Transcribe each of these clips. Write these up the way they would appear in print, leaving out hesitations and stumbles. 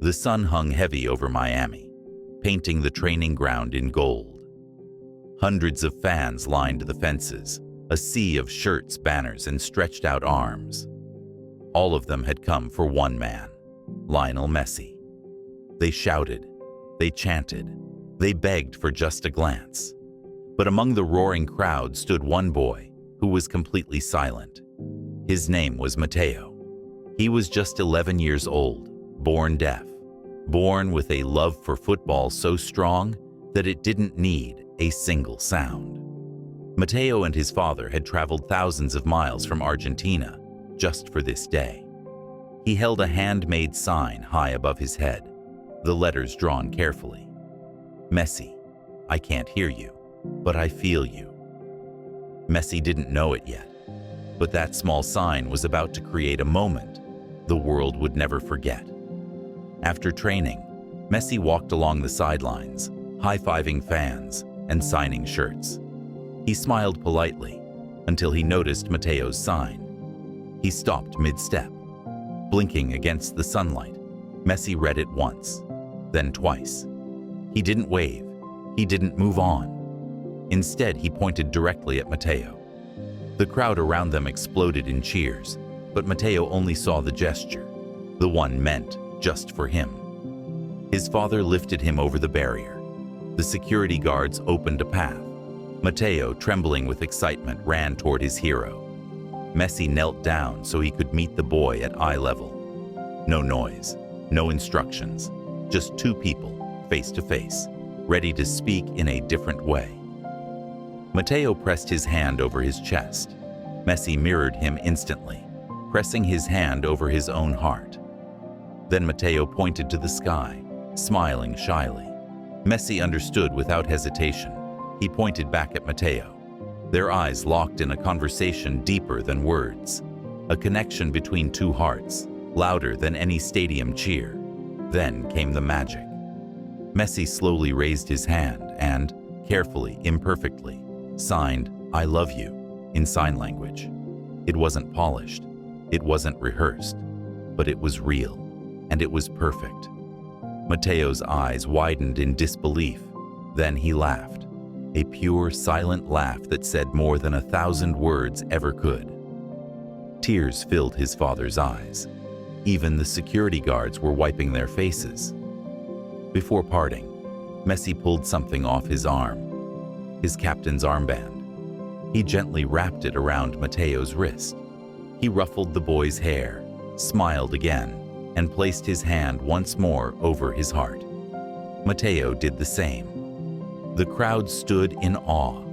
The sun hung heavy over Miami, painting the training ground in gold. Hundreds of fans lined the fences, a sea of shirts, banners, and stretched out arms. All of them had come for one man, Lionel Messi. They shouted, they chanted, they begged for just a glance. But among the roaring crowd stood one boy who was completely silent. His name was Matteo. He was just 11 years old, born deaf, born with a love for football so strong that it didn't need a single sound. Matteo and his father had traveled thousands of miles from Argentina just for this day. He held a handmade sign high above his head, the letters drawn carefully. Messi, I can't hear you, but I feel you. Messi didn't know it yet, but that small sign was about to create a moment the world would never forget. After training, Messi walked along the sidelines, high-fiving fans and signing shirts. He smiled politely until he noticed Matteo's sign. He stopped mid-step, blinking against the sunlight. Messi read it once, then twice. He didn't wave. He didn't move on. Instead, he pointed directly at Matteo. The crowd around them exploded in cheers, but Matteo only saw the gesture, the one meant just for him. His father lifted him over the barrier. The security guards opened a path. Matteo, trembling with excitement, ran toward his hero. Messi knelt down so he could meet the boy at eye level. No noise, no instructions, just two people, face to face, ready to speak in a different way. Matteo pressed his hand over his chest. Messi mirrored him instantly, pressing his hand over his own heart. Then Matteo pointed to the sky, smiling shyly. Messi understood without hesitation. He pointed back at Matteo. Their eyes locked in a conversation deeper than words, a connection between two hearts, louder than any stadium cheer. Then came the magic. Messi slowly raised his hand and, carefully, imperfectly, signed, "I love you," in sign language. It wasn't polished, it wasn't rehearsed, but it was real, and it was perfect. Matteo's eyes widened in disbelief. Then he laughed, a pure, silent laugh that said more than 1,000 words ever could. Tears filled his father's eyes. Even the security guards were wiping their faces. Before parting, Messi pulled something off his arm, his captain's armband. He gently wrapped it around Matteo's wrist. He ruffled the boy's hair, smiled again, and placed his hand once more over his heart. Matteo did the same. The crowd stood in awe.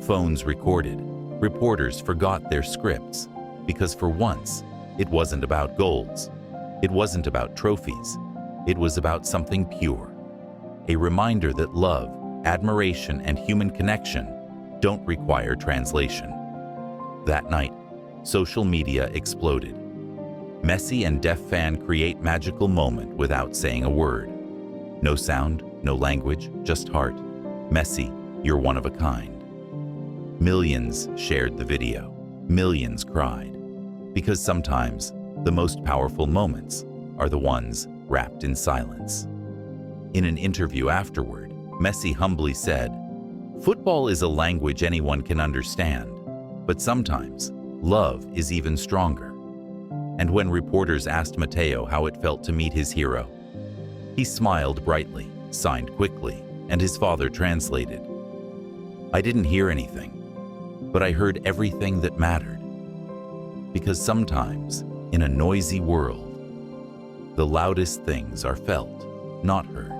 Phones recorded. Reporters forgot their scripts, because for once, it wasn't about goals. It wasn't about trophies. It was about something pure. A reminder that love, admiration, and human connection don't require translation. That night, social media exploded. Messi and deaf fan create magical moment without saying a word. No sound, no language, just heart. Messi, you're one of a kind. Millions shared the video. Millions cried. Because sometimes the most powerful moments are the ones wrapped in silence. In an interview afterward, Messi humbly said, "Football is a language anyone can understand, but sometimes love is even stronger." And when reporters asked Matteo how it felt to meet his hero, he smiled brightly, signed quickly, and his father translated. "I didn't hear anything, but I heard everything that mattered." Because sometimes, in a noisy world, the loudest things are felt, not heard.